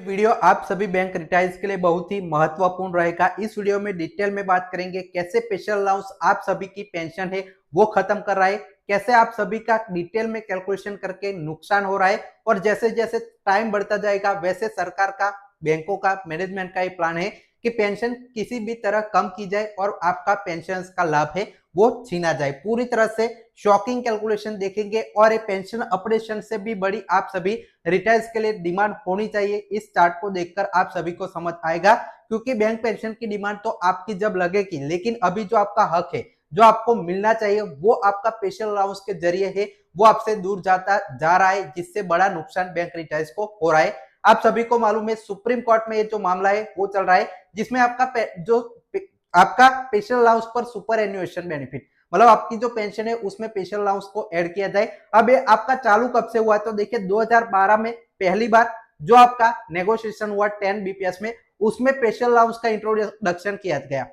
Video आप सभी bank retires के लिए बहुत ही महत्वपूर्ण रहेगा। इस वीडियो में डिटेल में बात करेंगे कैसे स्पेशल अलाउंस आप सभी की पेंशन है वो खत्म कर रहा है, कैसे आप सभी का डिटेल में कैलकुलेशन करके नुकसान हो रहा है और जैसे जैसे टाइम बढ़ता जाएगा वैसे सरकार का, बैंकों का, मैनेजमेंट का ये प्लान है कि पेंशन किसी भी तरह कम की जाए और आपका पेंशन का लाभ है वो छीना जाए। पूरी तरह से शॉकिंग कैलकुलेशन देखेंगे और ये पेंशन अपडेशन से भी बड़ी आप सभी रिटायर्स के लिए डिमांड होनी चाहिए। इस चार्ट को देखकर आप सभी को समझ आएगा, क्योंकि बैंक पेंशन की डिमांड तो आपकी जब लगेगी, लेकिन अभी जो आपका हक है, जो आपको मिलना चाहिए, वो आपका स्पेशल अलाउंस के जरिए है, वो आपसे दूर जाता जा रहा है, जिससे बड़ा नुकसान बैंक रिटायर्स को हो रहा है। आप सभी को मालूम है सुप्रीम कोर्ट में ये जो मामला है वो चल रहा है, जिसमें आपका स्पेशल अलाउंस पर सुपर एन्युएशन बेनिफिट, मतलब आपकी जो पेंशन है उसमें स्पेशल अलाउंस को ऐड किया जाए। अब ये आपका चालू कब से हुआ है, तो देखिए 2012 में पहली बार जो आपका नेगोशिएशन हुआ 10 बीपीएस में, उसमें स्पेशल अलाउंस का इंट्रोडक्शन किया गया,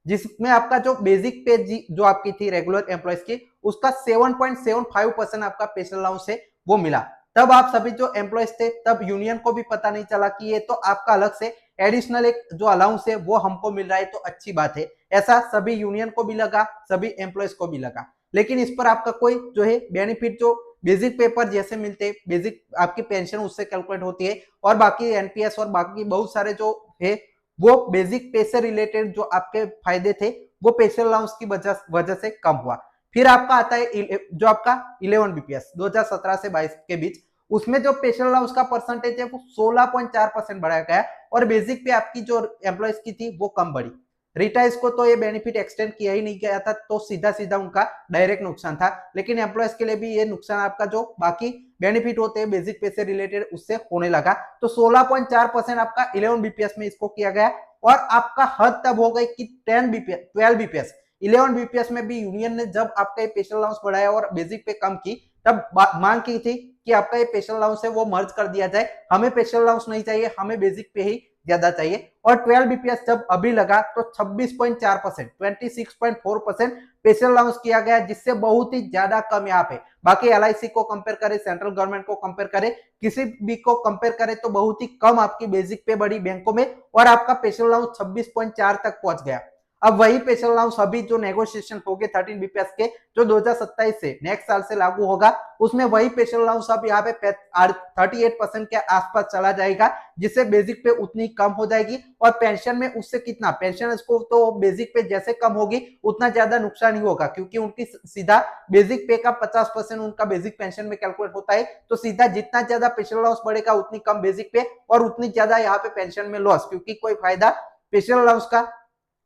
जिसमें आपका जो बेसिक पे जो आपकी थी रेगुलर एम्प्लॉयज की, उसका 7.75% आपका स्पेशल अलाउंस है वो मिला। तब आप सभी जो एम्प्लॉयज थे, तब यूनियन को भी पता नहीं चला कि ये तो आपका अलग से एडिशनल एक जो अलाउंस है वो हमको मिल रहा है, तो अच्छी बात है। ऐसा सभी यूनियन को भी लगा, सभी एम्प्लॉयज को भी लगा, लेकिन इस पर आपका कोई जो है बेनिफिट जो बेसिक पेपर जैसे मिलते, बेसिक आपकी पेंशन उससे कैलकुलेट होती है, और बाकी एनपीएस और बाकी बहुत सारे जो है वो बेसिक पे से रिलेटेड जो आपके फायदे थे वो स्पेशल अलाउंस की वजह से कम हुआ। फिर आपका आता है जो आपका 11 बीपीएस 2017 से 22 के बीच, उसमें जो स्पेशल अलाउंस का परसेंटेज है वो 16.4% बढ़ाया गया, और बेसिक पे आपकी जो एम्प्लॉयज की थी वो कम बढ़ी। रिटायर्स को तो ये बेनिफिट एक्सटेंड किया ही नहीं गया था, तो सीधा सीधा उनका डायरेक्ट नुकसान था, लेकिन एम्प्लॉयज के लिए भी ये नुकसान आपका जो बाकी बेनिफिट होते हैं बेसिक पे से रिलेटेड उससे होने लगा। तो 16.4% आपका 11 बीपीएस में इसको किया गया, और आपका हद तब हो गई कि 10 बीपीएस 12 बीपीएस 11 बीपीएस में भी यूनियन ने जब आपका स्पेशल अलाउंस बढ़ाया और बेसिक पे कम की, तब मांग की थी कि आपका ये स्पेशल अलाउंस है वो मर्ज कर दिया जाए, हमें स्पेशल अलाउंस नहीं चाहिए, हमें बेसिक पे ही ज्यादा चाहिए। और 12 बीपीएस जब अभी लगा तो 26.4% 26.4% स्पेशल अलाउंस किया गया, जिससे बहुत ही ज्यादा कम यहाँ पे बाकी एलआईसी को कंपेयर करें, सेंट्रल गवर्नमेंट को कंपेयर करें, किसी भी को कंपेयर करें तो बहुत ही कम आपकी बेसिक पे बढ़ी बैंकों में, और आपका स्पेशल अलाउंस 26.4 तक पहुंच गया। अब वही स्पेशल अलाउंस अभी जो नेगोशिएशन हो गए 13 बीपीएस के, जो 2027 से नेक्स्ट साल से लागू होगा, उसमें वही स्पेशल अलाउंस अब यहाँ पे 38% के आसपास चला जाएगा, जिससे बेसिक पे उतनी कम हो जाएगी। और पेंशन में उससे कितना, पेंशन को तो बेसिक पे जैसे कम होगी उतना ज्यादा नुकसान ही होगा, क्योंकि उनकी सीधा बेसिक पे का 50% उनका बेसिक पेंशन में कैलकुलेट होता है, तो सीधा जितना ज्यादा स्पेशल अलाउंस बढ़ेगा उतनी कम बेसिक पे और उतनी ज्यादा यहाँ पे पेंशन में लॉस, क्योंकि कोई फायदा स्पेशल अलाउंस का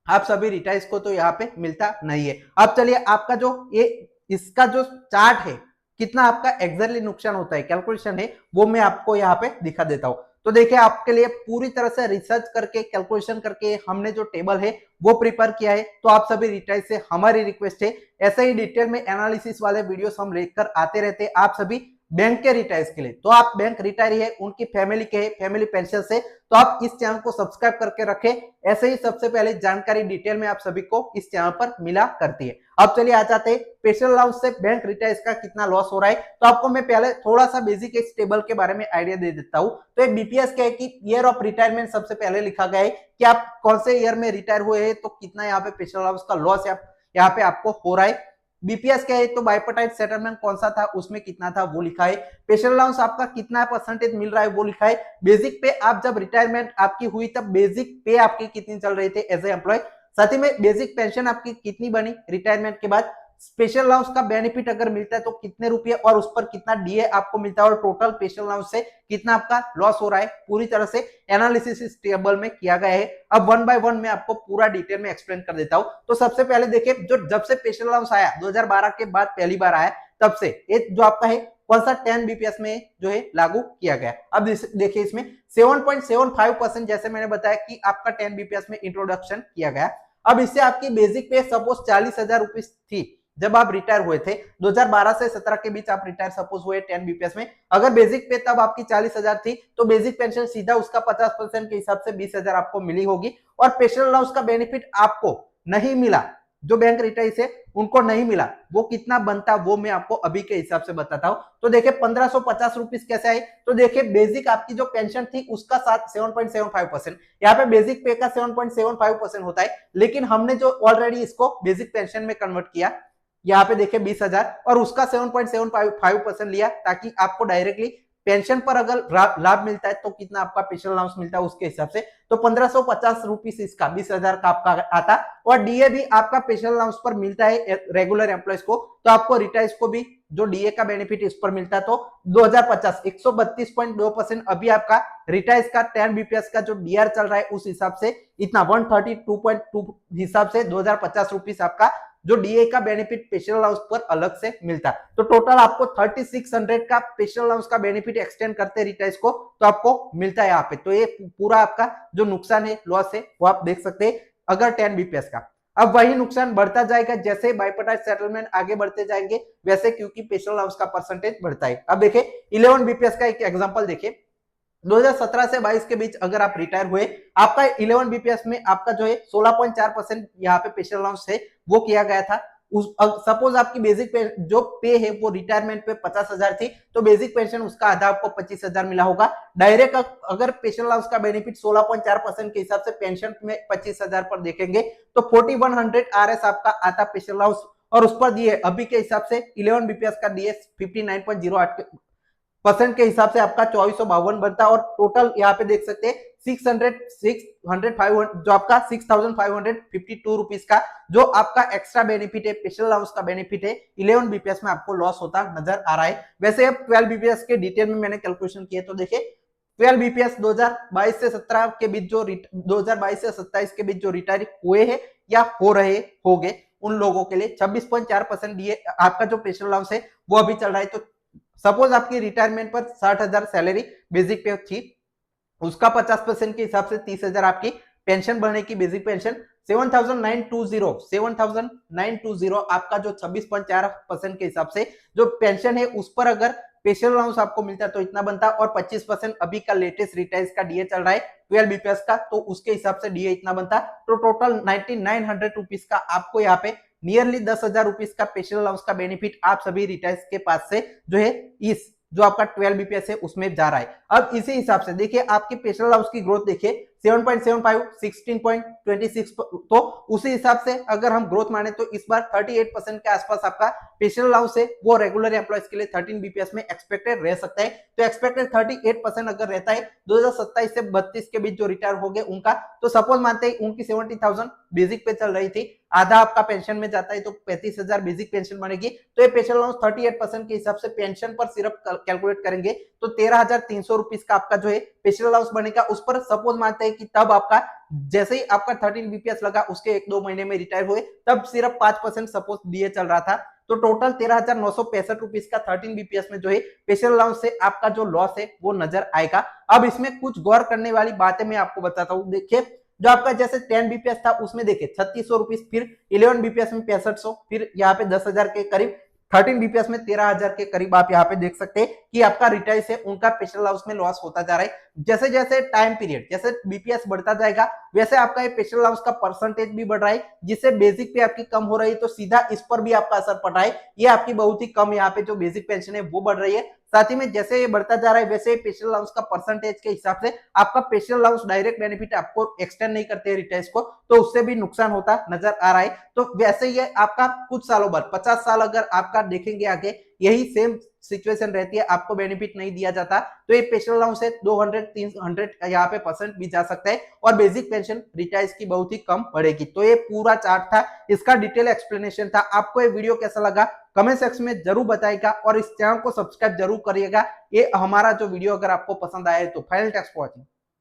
आप सभी रिटायर्स को तो यहाँ पे मिलता नहीं है। अब चलिए आपका जो ये इसका जो चार्ट है, कितना आपका एग्जैक्टली नुकसान होता है, कैलकुलेशन है वो मैं आपको यहाँ पे दिखा देता हूं। तो देखिए आपके लिए पूरी तरह से रिसर्च करके कैलकुलेशन करके हमने जो टेबल है वो प्रिपेयर किया है, तो आप सभी रिटायर्स से हमारी रिक्वेस्ट है ऐसे ही डिटेल में एनालिसिस वाले वीडियोस हम लेकर आते रहते हैं आप सभी बैंक के रिटायर्स के लिए। तो आप बैंक रिटायर है, उनकी फैमिली के है, फैमिली पेंशन से, तो आप इस चैनल को सब्सक्राइब करके रखें। ऐसे ही सबसे पहले जानकारी डिटेल में आप सभी को इस चैनल पर मिला करती है। अब चलिए आ जाते हैं स्पेशल अलाउंस से बैंक रिटायर्स का कितना लॉस हो रहा है। तो आपको मैं पहले थोड़ा सा बेसिक इस टेबल के बारे में आइडिया दे देता हूं। तो एक बीपीएस क्या है कि ईयर ऑफ रिटायरमेंट सबसे पहले लिखा गया है कि आप कौन से ईयर में रिटायर हुए हैं, तो कितना यहाँ पे स्पेशल अलाउंस का लॉस यहाँ पे आपको हो रहा है। बीपीएस क्या है, तो बाइपोटाइट सेटलमेंट कौन सा था उसमें कितना था वो लिखा है। स्पेशल अलाउंस आपका कितना परसेंटेज मिल रहा है वो लिखा है। बेसिक पे आप जब रिटायरमेंट आपकी हुई तब बेसिक पे आपकी कितनी चल रही थी एज ए एम्प्लॉय, साथ ही में बेसिक पेंशन आपकी कितनी बनी रिटायरमेंट के बाद, स्पेशल अलाउंस का बेनिफिट अगर मिलता है तो कितने रुपए और उस पर कितना डीए आपको मिलता है, और टोटल स्पेशल अलाउंस से कितना आपका लॉस हो रहा है, पूरी तरह से एनालिसिस इस टेबल में किया गया है। अब वन बाय वन मैं आपको पूरा डिटेल में एक्सप्लेन कर देता हूं। तो सबसे पहले देखिए, जो जब से स्पेशल अलाउंस आया 2012 के बाद पहली बार आया, तब से ये जो आपका है कौन सा 10 बीपीएस में जो है लागू किया गया। अब देखिए इसमें 7.75% जैसे मैंने बताया कि आपका 10 बीपीएस में इंट्रोडक्शन किया गया। अब इससे आपकी बेसिक पे सपोज 40,000 रुपीज थी जब आप रिटायर हुए थे, 2012 से 17 के बीच आप रिटायर सपोज हुए 10 बीपीएस में, अगर बेसिक पे तब आपकी 40,000 थी, तो बेसिक पेंशन सीधा उसका 50% के हिसाब से 20,000 आपको मिली होगी, और स्पेशल अलाउंस का बेनिफिट आपको नहीं मिला जो बैंक रिटायर्स है उनको नहीं मिला, वो कितना बनता वो मैं आपको अभी के हिसाब से बताता हूं। तो देखिए 1550 रुपीज कैसे आई, तो देखिए बेसिक आपकी जो पेंशन थी उसका 7.75%, यहाँ पे बेसिक पे का 7.75% होता है, लेकिन हमने जो ऑलरेडी इसको बेसिक पेंशन में कन्वर्ट किया, यहाँ पे देखिए 20,000 और उसका 7.75% लिया, ताकि आपको डायरेक्टली पेंशन पर अगर लाभ मिलता है तो कितना आपका पेंशन अलाउंस मिलता है उसके हिसाब से, तो 1550 रुपीज इसका 20,000 का आपका आता। और डीए भी आपका पेंशन अलाउंस पर मिलता है रेगुलर एम्प्लॉयज को, तो आपको रिटायर्स को भी जो डीए का बेनिफिट इस पर मिलता है। तो 2050 132.2% अभी आपका रिटायर्स का 10 बीपीएस का जो डीआर चल रहा है उस हिसाब से इतना 132.2 हिसाब से 2050 रुपीज आपका जो डीए का बेनिफिट स्पेशल अलाउंस पर अलग से मिलता है। तो टोटल आपको 3600 का स्पेशल अलाउंस का बेनिफिट एक्सटेंड करते रिटायर्स को तो आपको मिलता है यहाँ पे। तो ये पूरा आपका जो नुकसान है, लॉस है, वो आप देख सकते हैं अगर 10 बीपीएस का। अब वही नुकसान बढ़ता जाएगा जैसे बाइपार्टाइट सेटलमेंट आगे बढ़ते जाएंगे वैसे, क्योंकि स्पेशल अलाउंस का परसेंटेज बढ़ता है। अब देखिए 11 बीपीएस का एक एग्जांपल देखिए, 2017 से 22 के बीच अगर आप रिटायर हुए, आपका 11 बीपीएस में आपका जो है 16.4% यहाँ पे स्पेशल अलाउंस है वो किया गया था। सपोज आपकी बेसिक पे जो पे है वो रिटायरमेंट पे 50,000 थी, तो बेसिक पेंशन उसका आधा आपको 25,000 मिला होगा। डायरेक्ट अगर स्पेशल अलाउंस का बेनिफिट 16.4% के हिसाब से पेंशन में 25,000 पर देखेंगे तो 4100 आरएस आपका आता स्पेशल अलाउंस, और उस पर दिए अभी के हिसाब से 11 बीपीएस का डीएस 59.08% के हिसाब से आपका 2452 बनता है। और टोटल यहाँ पे देख सकते हैं 600 जो आपका 6552 रुपीज का जो आपका एक्स्ट्रा बेनिफिट है, स्पेशल अलाउंस का बेनिफिट है 11 बीपीएस में आपको लॉस होता नजर आ रहा है। वैसे अब 12 बीपीएस के डिटेल में मैंने कैलकुलेशन किया, तो देखिए 12 बीपीएस 2022 से 17 के बीच जो 2022 से 27 के बीच जो रिटायर हुए हैं या हो रहे होंगे उन लोगों के लिए 26.4% दिए आपका जो स्पेशल अलाउंस है वो अभी चल रहा है। तो सपोज आपकी रिटायरमेंट पर 60,000 सैलरी बेसिक पे थी, उसका 50% के हिसाब से 30,000 आपकी पेंशन बढ़ने की बेसिक पेंशन 7,920 आपका जो 26.4% के हिसाब से जो पेंशन है उस पर अगर स्पेशल अलाउंस आपको मिलता है तो इतना बनता, और 25% अभी का लेटेस्ट रिटायर्स का डीए चल रहा है 12 बीपीएस का, तो उसके हिसाब से डीए इतना बनता। तो टोटल 9900 रुपीज का आपको यहाँ पे नियरली 10,000 रुपीज का स्पेशल अलाउंस का बेनिफिट आप सभी रिटायर्स के पास से जो है इस जो आपका 12 बीपीएस है उसमें जा रहा है। अब इसी हिसाब से देखिए आपकी स्पेशल अलाउंस की ग्रोथ देखिए 7.75 16.26, तो उसी हिसाब से अगर हम ग्रोथ माने तो इस बार 38% के आसपास आपका स्पेशल अलाउंस है वो रेगुलर एम्प्लॉयज के लिए 13 बीपीएस में एक्सपेक्टेड रह सकता है। तो एक्सपेक्टेड 38% अगर रहता है 2027 से 32 के बीच जो रिटायर हो गए उनका, तो सपोज मानते हैं उनकी 70,000 बेसिक पे चल रही थी, आधा आपका पेंशन में जाता है तो 35,000 बेसिक पेंशन बनेगी। तो ये स्पेशल अलाउंस 38% के हिसाब से पेंशन पर सिर्फ कैलकुलेट करेंगे तो 13,300 रुपीज का आपका जो है स्पेशल अलाउंस बनेगा। उस पर सपोज मानते हैं कि तब आपका जैसे ही आपका 13 बीपीएस लगा उसके 1-2 महीने में रिटायर हुए तब सिर्फ 5% सपोज डीए चल रहा था, तो टोटल 13,965 रुपीज का 13 बीपीएस में जो है स्पेशल अलाउंस से आपका जो लॉस है वो नजर आएगा। अब इसमें कुछ गौर करने वाली बातें मैं आपको बताता हूँ। देखिए जो आपका जैसे 10 बीपीएस था उसमें देखिए 3600 रुपीज, फिर 11 बीपीएस में 6500, फिर यहाँ पे 10,000 के करीब, 13 बीपीएस में 13,000 के करीब आप यहाँ पे देख सकते हैं कि आपका रिटायर से उनका स्पेशल अलाउंस में लॉस होता जा रहा है। जैसे जैसे टाइम पीरियड जैसे बीपीएस बढ़ता जाएगा वैसे आपका ये स्पेशल अलाउंस का परसेंटेज भी बढ़ रहा है, जिससे बेसिक पे आपकी कम हो रही है, तो सीधा इस पर भी आपका असर पड़ रहा है। ये आपकी बहुत ही कम यहाँ पे जो बेसिक पेंशन है वो बढ़ रही है। साथ ही में जैसे ये बढ़ता जा रहा है वैसे स्पेशल अलाउंस का परसेंटेज के हिसाब से आपका स्पेशल अलाउंस डायरेक्ट बेनिफिट आपको एक्सटेंड नहीं करते रिटायर्स को, तो उससे भी नुकसान होता नजर आ रहा है। तो वैसे ही आपका कुछ सालों बाद 50 साल अगर आपका देखेंगे आगे यही सेम सिचुएशन रहती है, आपको बेनिफिट नहीं दिया जाता, तो ये स्पेशल अलाउंस है 200-300 यहाँ पे परसेंट भी जा सकता है और बेसिक पेंशन रिटायर्स की बहुत ही कम बढ़ेगी। तो ये पूरा चार्ट था, इसका डिटेल एक्सप्लेनेशन था। आपको ये वीडियो कैसा लगा कमेंट सेक्शन में जरूर बताइएगा और इस चैनल को सब्सक्राइब जरूर करिएगा। ये हमारा जो वीडियो अगर आपको पसंद आए तो फाइनल टैक्स वॉचिंग।